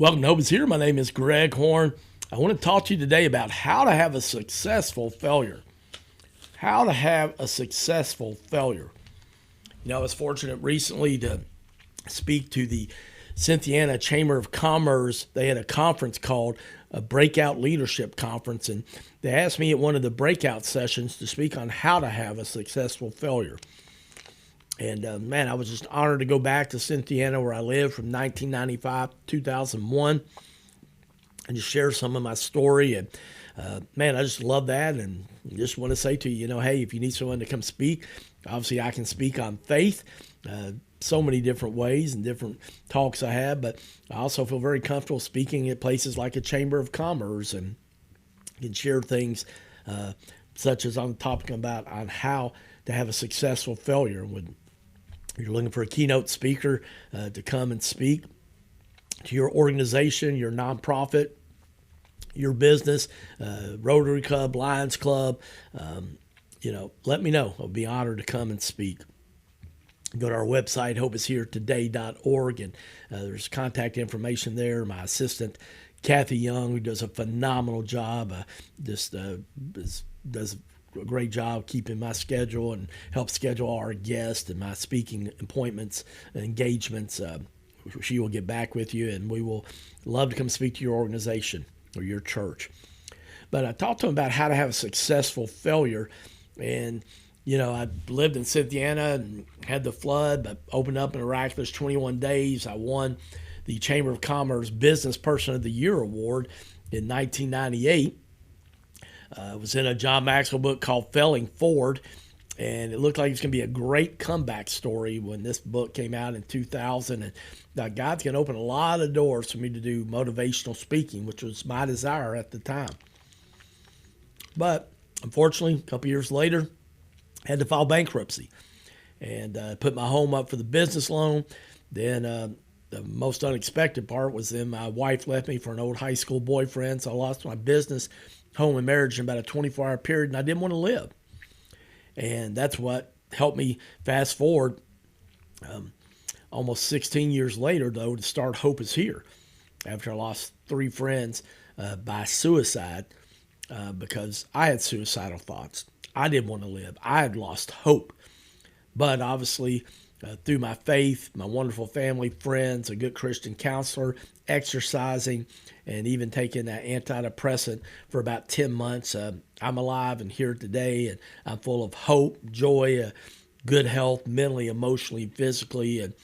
Welcome to Hope is Here. My name is Greg Horn. I want to talk to you today about how to have a successful failure. How to have a successful failure. I was fortunate recently to speak to the Cynthiana Chamber of Commerce. They had a conference called a Breakout Leadership Conference, and they asked me at one of the breakout sessions to speak on how to have a successful failure. And man, I was just honored to go back to Cynthiana where I lived from 1995 to 2001 and just share some of my story. And man, I just love that. And just want to say to you, hey, if you need someone to come speak, obviously I can speak on faith, so many different ways and different talks I have. But I also feel very comfortable speaking at places like a Chamber of Commerce and can share things such as on the topic about on how to have a successful failure. When you're looking for a keynote speaker to come and speak to your organization, your nonprofit, your business, Rotary Club, Lions Club, let me know. I'll be honored to come and speak. Go to our website, hopeisheretoday.org, and there's contact information there. My assistant, Kathy Young, who does a phenomenal job, does a great job keeping my schedule and help schedule our guests and my speaking appointments and engagements. She will get back with you, and we will love to come speak to your organization or your church. But I talked to him about how to have a successful failure. And, I lived in Cynthiana and had the flood, but opened up in a miraculous 21 days. I won the Chamber of Commerce Business Person of the Year Award in 1998. It was in a John Maxwell book called Failing Forward, and it looked like it was going to be a great comeback story when this book came out in 2000. And now God's going to open a lot of doors for me to do motivational speaking, which was my desire at the time. But unfortunately, a couple years later, I had to file bankruptcy and put my home up for the business loan. Then the most unexpected part was then my wife left me for an old high school boyfriend, so I lost my business, home, and marriage in about a 24-hour period, and I didn't want to live. And that's what helped me fast forward almost 16 years later, though, to start Hope is Here after I lost 3 friends by suicide because I had suicidal thoughts. I didn't want to live. I had lost hope. But obviously, through my faith, my wonderful family, friends, a good Christian counselor, exercising, and even taking that antidepressant for about 10 months, I'm alive and here today, and I'm full of hope, joy, good health, mentally, emotionally, physically, and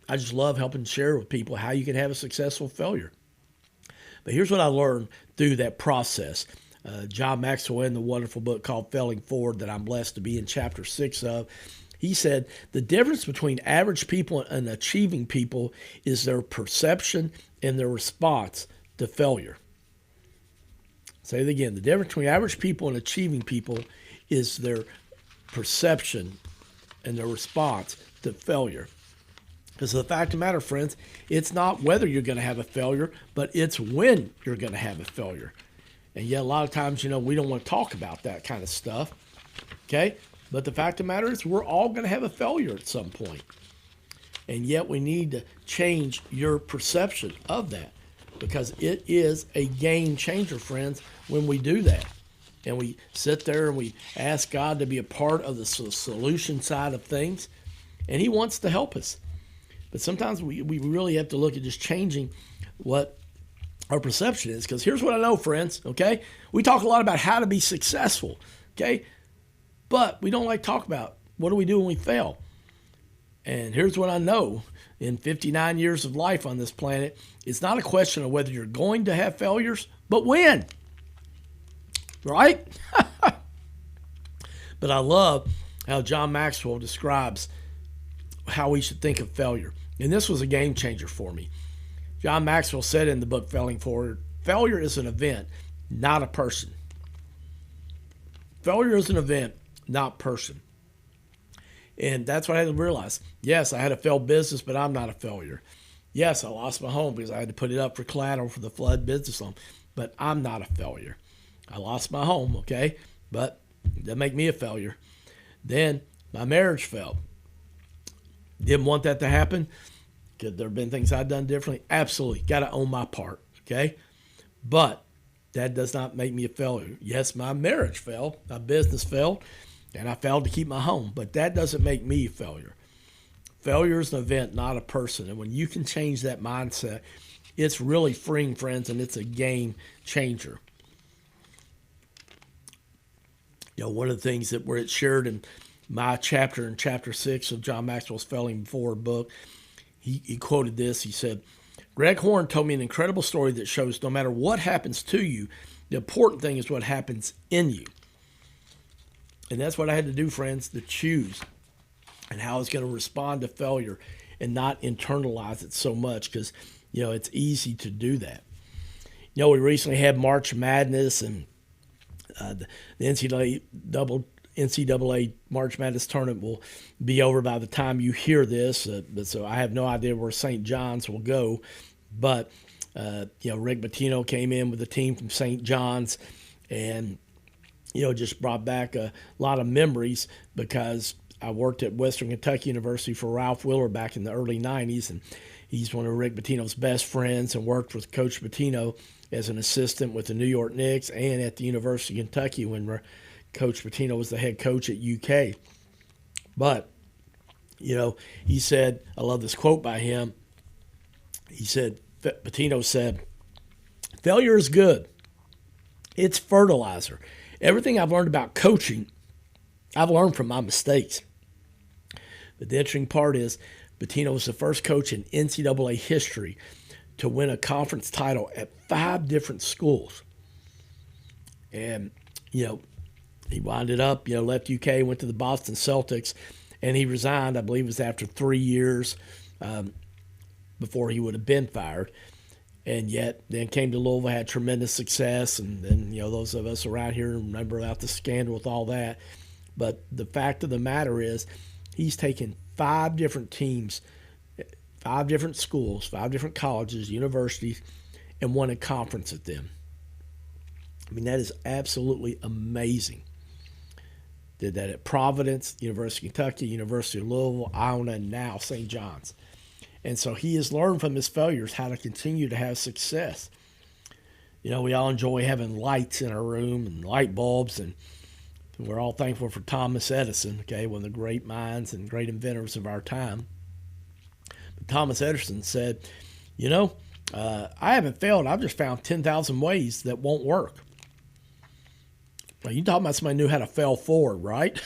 I just love helping share with people how you can have a successful failure. But here's what I learned through that process. John Maxwell, in the wonderful book called Failing Forward that I'm blessed to be in chapter 6 of, he said, the difference between average people and achieving people is their perception and their response to failure. Say it again. The difference between average people and achieving people is their perception and their response to failure. Because the fact of the matter, friends, it's not whether you're going to have a failure, but it's when you're going to have a failure. And yet a lot of times, we don't want to talk about that kind of stuff. Okay? But the fact of the matter is we're all going to have a failure at some point. And yet we need to change your perception of that because it is a game changer, friends, when we do that. And we sit there and we ask God to be a part of the solution side of things. And He wants to help us. But sometimes we really have to look at just changing what our perception is. Because here's what I know, friends, okay? We talk a lot about how to be successful, okay? But we don't like to talk about what do we do when we fail. And here's what I know in 59 years of life on this planet. It's not a question of whether you're going to have failures, but when. Right? But I love how John Maxwell describes how we should think of failure. And this was a game changer for me. John Maxwell said in the book Failing Forward, failure is an event, not a person. Failure is an event, not person. And that's what I had to realize. Yes, I had a failed business, but I'm not a failure. Yes, I lost my home because I had to put it up for collateral for the flood business loan, but I'm not a failure. I lost my home, okay, but it doesn't make me a failure. Then my marriage failed. Didn't want that to happen. Could there have been things I'd done differently? Absolutely. Got to own my part, okay? But that does not make me a failure. Yes, my marriage failed, my business failed, and I failed to keep my home, but that doesn't make me a failure. Failure is an event, not a person. And when you can change that mindset, it's really freeing, friends, and it's a game changer. One of the things that where it's shared in my chapter, in chapter 6 of John Maxwell's Failing Forward book, he quoted this. He said, Greg Horn told me an incredible story that shows no matter what happens to you, the important thing is what happens in you. And that's what I had to do, friends, to choose and how I was going to respond to failure and not internalize it so much because, it's easy to do that. We recently had March Madness and the NCAA March Madness tournament will be over by the time you hear this. So I have no idea where St. John's will go. But, Rick Pitino came in with a team from St. John's and, just brought back a lot of memories because I worked at Western Kentucky University for Ralph Wheeler back in the early 90s. And he's one of Rick Pitino's best friends and worked with Coach Pitino as an assistant with the New York Knicks and at the University of Kentucky when Coach Pitino was the head coach at UK. But, he said, I love this quote by him. He said, Pitino said, failure is good. It's fertilizer. Everything I've learned about coaching, I've learned from my mistakes. But the interesting part is, Pitino was the first coach in NCAA history to win a conference title at 5 different schools. And, he winded up, left UK, went to the Boston Celtics, and he resigned, I believe it was after 3 years before he would have been fired. And yet then came to Louisville, had tremendous success. And then, those of us around here remember about the scandal with all that. But the fact of the matter is he's taken 5 different teams, 5 different schools, 5 different colleges, universities, and won a conference at them. I mean, that is absolutely amazing. Did that at Providence, University of Kentucky, University of Louisville, Iona, and now St. John's. And so he has learned from his failures how to continue to have success. We all enjoy having lights in our room and light bulbs, and we're all thankful for Thomas Edison, one of the great minds and great inventors of our time. But Thomas Edison said, I haven't failed. I've just found 10,000 ways that won't work. Now, you talking about somebody who knew how to fail forward, right?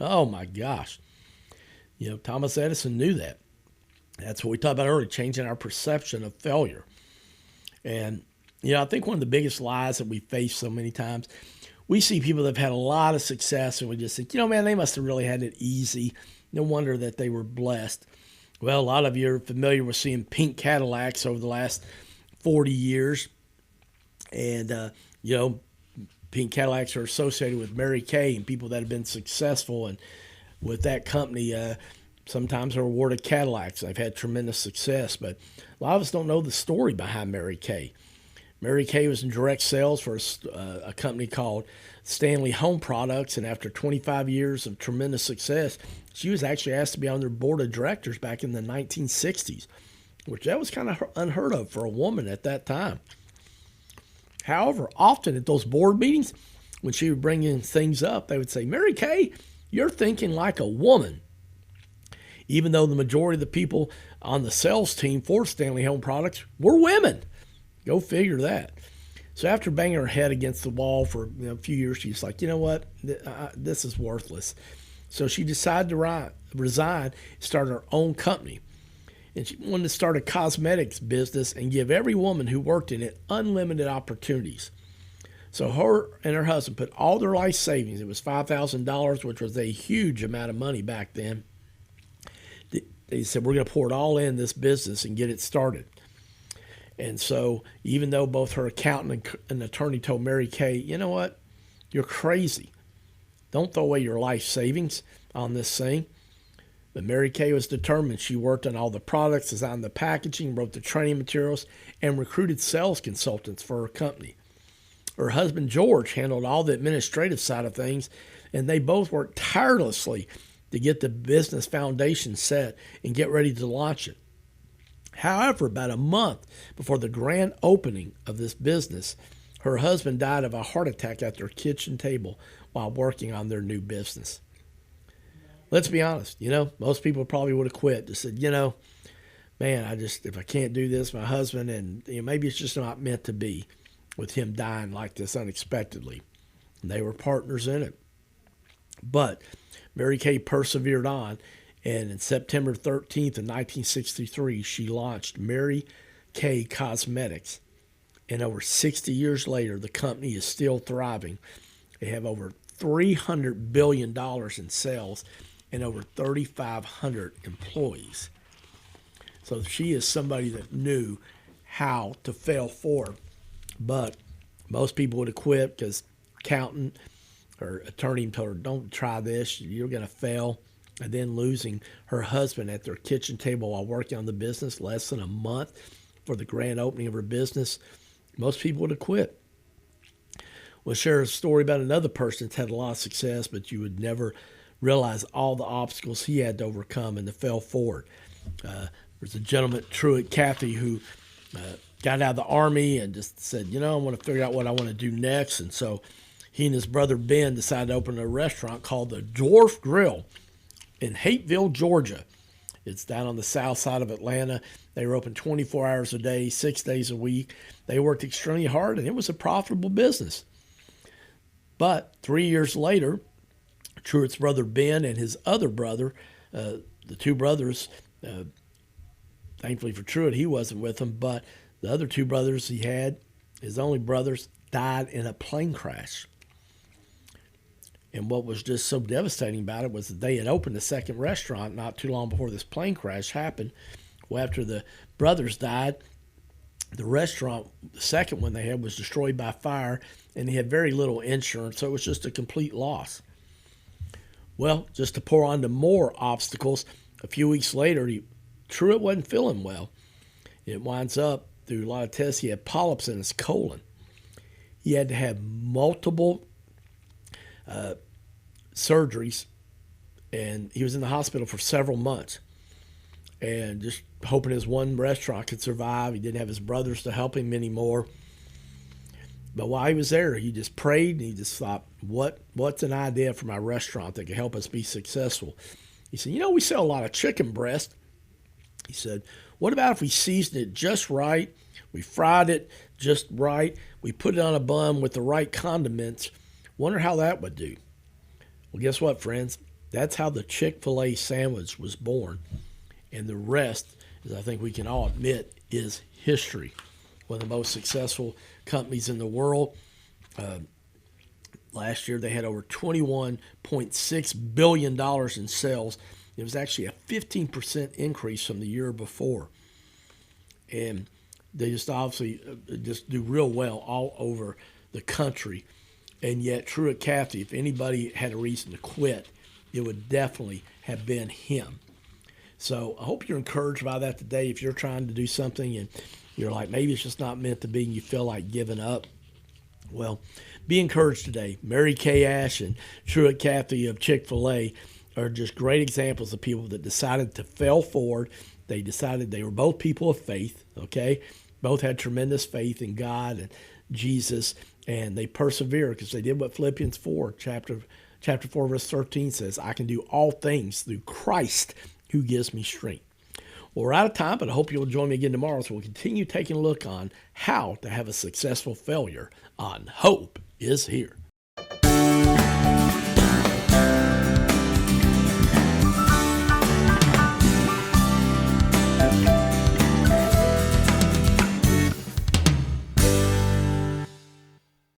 Oh, my gosh. Thomas Edison knew that. That's what we talked about earlier, changing our perception of failure. And, I think one of the biggest lies that we face so many times, we see people that have had a lot of success and we just think, man, they must have really had it easy. No wonder that they were blessed. Well, a lot of you are familiar with seeing pink Cadillacs over the last 40 years. And, pink Cadillacs are associated with Mary Kay and people that have been successful. And with that company, sometimes are awarded Cadillacs. They've had tremendous success, but a lot of us don't know the story behind Mary Kay. Mary Kay was in direct sales for a company called Stanley Home Products, and after 25 years of tremendous success, she was actually asked to be on their board of directors back in the 1960s, which that was kind of unheard of for a woman at that time. However, often at those board meetings, when she would bring in things up, they would say, Mary Kay, you're thinking like a woman. Even though the majority of the people on the sales team for Stanley Home Products were women. Go figure that. So after banging her head against the wall for a few years, she's like, you know what, this is worthless. So she decided to resign, start her own company. And she wanted to start a cosmetics business and give every woman who worked in it unlimited opportunities. So her and her husband put all their life savings, it was $5,000, which was a huge amount of money back then. They said, we're going to pour it all in this business and get it started. And so even though both her accountant and attorney told Mary Kay, you know what, you're crazy. Don't throw away your life savings on this thing. But Mary Kay was determined. She worked on all the products, designed the packaging, wrote the training materials, and recruited sales consultants for her company. Her husband, George, handled all the administrative side of things, and they both worked tirelessly to get the business foundation set and get ready to launch it. However, about a month before the grand opening of this business, her husband died of a heart attack at their kitchen table while working on their new business. Let's be honest, most people probably would have quit. Just said, man, if I can't do this, my husband, and maybe it's just not meant to be with him dying like this unexpectedly. And they were partners in it. But Mary Kay persevered on, and in September 13th of 1963, she launched Mary Kay Cosmetics. And over 60 years later, the company is still thriving. They have over $300 billion in sales and over 3,500 employees. So she is somebody that knew how to fail forward. But most people would have quit because accountant or attorney told her, don't try this, you're going to fail. And then losing her husband at their kitchen table while working on the business less than a month for the grand opening of her business, most people would have quit. We'll share a story about another person that's had a lot of success, but you would never realize all the obstacles he had to overcome and to fail forward. There's a gentleman, Truett Cathy, who got out of the Army and just said, I want to figure out what I want to do next. And so he and his brother Ben decided to open a restaurant called the Dwarf Grill in Hateville, Georgia. It's down on the south side of Atlanta. They were open 24 hours a day, 6 days a week. They worked extremely hard, and it was a profitable business. But 3 years later, Truett's brother Ben and his other brother, the two brothers, thankfully for Truett, he wasn't with them, but the other two brothers he had, his only brothers, died in a plane crash. And what was just so devastating about it was that they had opened a second restaurant not too long before this plane crash happened. Well, after the brothers died, the restaurant, the second one they had, was destroyed by fire, and they had very little insurance, so it was just a complete loss. Well, just to pour on to more obstacles, a few weeks later, Truett wasn't feeling well. It winds up, through a lot of tests, he had polyps in his colon. He had to have multiple surgeries, and he was in the hospital for several months. And just hoping his one restaurant could survive. He didn't have his brothers to help him anymore. But while he was there, he just prayed, and he just thought, what's an idea for my restaurant that could help us be successful? He said, we sell a lot of chicken breast. He said, what about if we seasoned it just right, we fried it just right, we put it on a bun with the right condiments? Wonder how that would do. Well, guess what, friends? That's how the Chick-fil-A sandwich was born. And the rest, as I think we can all admit, is history. One of the most successful companies in the world. Last year, they had over $21.6 billion in sales. It was actually a 15% increase from the year before. And they just obviously just do real well all over the country. And yet, Truett Cathy, if anybody had a reason to quit, it would definitely have been him. So I hope you're encouraged by that today. If you're trying to do something and you're like, maybe it's just not meant to be, and you feel like giving up, well, be encouraged today. Mary Kay Ash and Truett Cathy of Chick-fil-A are just great examples of people that decided to fail forward. They decided they were both people of faith, okay? Both had tremendous faith in God and Jesus, and they persevered because they did what Philippians 4, chapter 4, verse 13 says, I can do all things through Christ who gives me strength. Well, we're out of time, but I hope you'll join me again tomorrow so we'll continue taking a look on how to have a successful failure on Hope is Here.